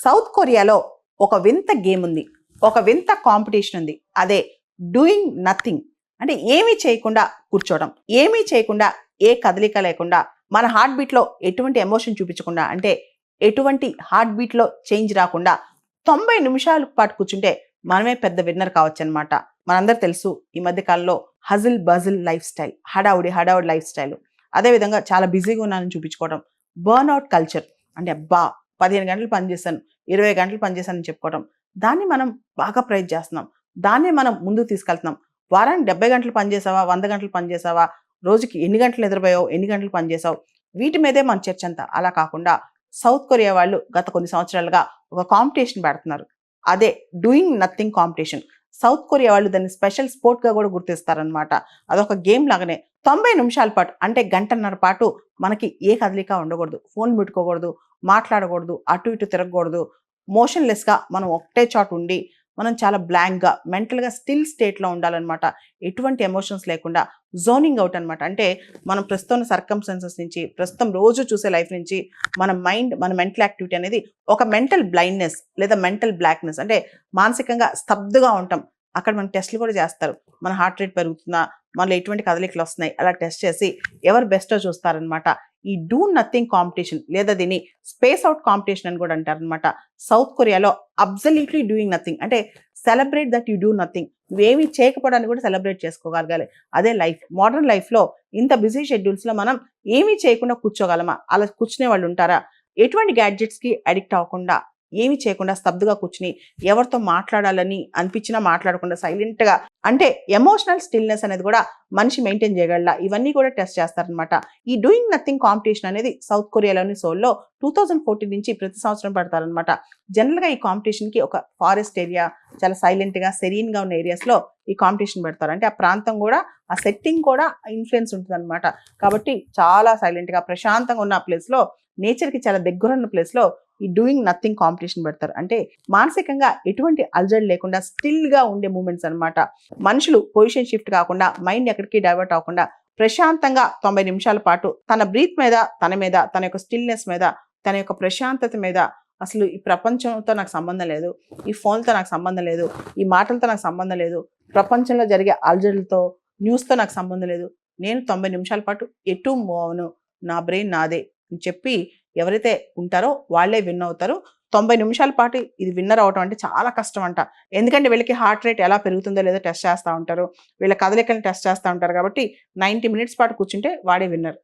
South కొరియాలో ఒక వింత గేమ్ ఉంది, ఒక వింత కాంపిటీషన్ ఉంది. అదే డూయింగ్ నథింగ్. అంటే ఏమీ చేయకుండా కూర్చోవడం, ఏమీ చేయకుండా, ఏ కదలిక లేకుండా, మన హార్ట్ బీట్లో ఎటువంటి ఎమోషన్ చూపించకుండా, అంటే ఎటువంటి హార్ట్ బీట్లో చేంజ్ రాకుండా 90 నిమిషాల పాటు కూర్చుంటే మనమే పెద్ద విన్నర్ కావచ్చు అనమాట. మనందరూ తెలుసు ఈ మధ్య కాలంలో హజిల్ బజిల్ లైఫ్ స్టైల్, హడావుడి లైఫ్ స్టైల్, అదేవిధంగా చాలా బిజీగా ఉన్నానని చూపించుకోవడం, బర్న్అవుట్ కల్చర్, అంటే అబ్బా 15 గంటలు పనిచేశాను, 20 గంటలు పనిచేశానని చెప్పుకోవడం, దాన్ని మనం బాగా ప్రైజ్ చేస్తున్నాం, దాన్ని మనం ముందుకు తీసుకెళ్తున్నాం. వారానికి 70 గంటలు పనిచేసావా, 100 గంటలు పనిచేసావా, రోజుకి ఎన్ని గంటలు నిద్రపోయావు, ఎన్ని గంటలు పనిచేసావు, వీటి మీదే మన చర్చ అంతా. అలా కాకుండా సౌత్ కొరియా వాళ్ళు గత కొన్ని సంవత్సరాలుగా ఒక కాంపిటీషన్ పెడుతున్నారు. అదే doing nothing competition. South Korea వాళ్ళు దాన్ని స్పెషల్ స్పోర్ట్గా కూడా గుర్తిస్తారనమాట. అదొక గేమ్ లాగానే 90 నిమిషాల పాటు, అంటే గంటన్నర పాటు మనకి ఏ కదలిక ఉండకూడదు, ఫోన్ పెట్టుకోకూడదు, మాట్లాడకూడదు, అటు ఇటు తిరగకూడదు, మోషన్లెస్గా మనం ఒకటే చోట ఉండి మనం చాలా బ్లాంక్గా, మెంటల్గా స్టిల్ స్టేట్లో ఉండాలన్నమాట. ఎటువంటి ఎమోషన్స్ లేకుండా జోనింగ్ అవుట్ అనమాట. అంటే మనం ప్రస్తుతం సర్కమ్స్టాన్సెస్ నుంచి, ప్రస్తుతం రోజు చూసే లైఫ్ నుంచి మన మైండ్, మన మెంటల్ యాక్టివిటీ అనేది ఒక మెంటల్ బ్లైండ్నెస్ లేదా మెంటల్ బ్లాక్నెస్, అంటే మానసికంగా స్తబ్దుగా ఉంటాం. అక్కడ మన టెస్ట్లు కూడా చేస్తారు. మన హార్ట్ రేట్ పెరుగుతుందా, మనలో ఎటువంటి కదలికలు వస్తున్నాయి, అలా టెస్ట్ చేసి ఎవరు బెస్టో చూస్తారనమాట. ఈ డూ నథింగ్ కాంపిటీషన్ లేదా దీన్ని స్పేస్ అవుట్ కాంపిటీషన్ అని కూడా అంటారనమాట. సౌత్ కొరియాలో అబ్సల్యూట్లీ డూయింగ్ నథింగ్, అంటే celebrate that you do nothing. నువ్వేమీ చేయకపోవడానికి కూడా సెలబ్రేట్ చేసుకోగలగాలి. అదే లైఫ్. మోడర్న్ లైఫ్లో ఇంత బిజీ షెడ్యూల్స్లో మనం ఏమీ చేయకుండా కూర్చోగలమా? అలా కూర్చునే వాళ్ళు ఉంటారా? ఎటువంటి గ్యాడ్జెట్స్కి అడిక్ట్ అవ్వకుండా, ఏమి చేయకుండా స్తబ్దుగా కూర్చుని ఎవరితో మాట్లాడాలని అనిపించినా మాట్లాడకుండా సైలెంట్గా, అంటే ఎమోషనల్ స్టిల్నెస్ అనేది కూడా మనిషి మెయింటైన్ చేయగలరా? ఇవన్నీ కూడా టెస్ట్ చేస్తారనమాట. ఈ డూయింగ్ నథింగ్ కాంపిటీషన్ అనేది సౌత్ కొరియాలోని సోల్లో 2014 నుంచి ప్రతి సంవత్సరం పెడతారనమాట. జనరల్గా ఈ కాంపిటీషన్కి ఒక ఫారెస్ట్ ఏరియా, చాలా సైలెంట్గా సెరీన్గా ఉన్న ఏరియాస్లో ఈ కాంపిటీషన్ పెడతారు. అంటే ఆ ప్రాంతం కూడా, ఆ సెట్టింగ్ కూడా ఇన్ఫ్లుయెన్స్ ఉంటుంది అనమాట. కాబట్టి చాలా సైలెంట్గా ప్రశాంతంగా ఉన్న ప్లేస్లో, నేచర్కి చాలా దగ్గరున్న ప్లేస్లో ఈ డూయింగ్ నథింగ్ కాంపిటీషన్ పెడతారు. అంటే మానసికంగా ఎటువంటి అలజడి లేకుండా స్టిల్గా ఉండే మూమెంట్స్ అనమాట. మనుషులు పొజిషన్ షిఫ్ట్ కాకుండా, మైండ్ ఎక్కడికి డైవర్ట్ అవ్వకుండా ప్రశాంతంగా 90 నిమిషాల పాటు తన బ్రీత్ మీద, తన యొక్క స్టిల్నెస్ మీద, తన యొక్క ప్రశాంతత మీద, అసలు ఈ ప్రపంచంతో నాకు సంబంధం లేదు, ఈ ఫోన్తో నాకు సంబంధం లేదు, ఈ మాటలతో నాకు సంబంధం లేదు, ప్రపంచంలో జరిగే అలజడులతో, న్యూస్తో నాకు సంబంధం లేదు, నేను 90 నిమిషాల పాటు ఎటు మూవ్ అవను, నా బ్రెయిన్ నాదే అని చెప్పి ఎవరైతే ఉంటారో వాళ్ళే విన్ అవుతారు. 90 నిమిషాల పాటు ఇది విన్నర్ అవటం అంటే చాలా కష్టం అంట. ఎందుకంటే వీళ్ళకి హార్ట్ రేట్ ఎలా పెరుగుతుందో లేదో టెస్ట్ చేస్తూ ఉంటారు, వీళ్ళ కదలికలను టెస్ట్ చేస్తూ ఉంటారు. కాబట్టి 90 మినిట్స్ పాటు కూర్చుంటే వాడే విన్నర్.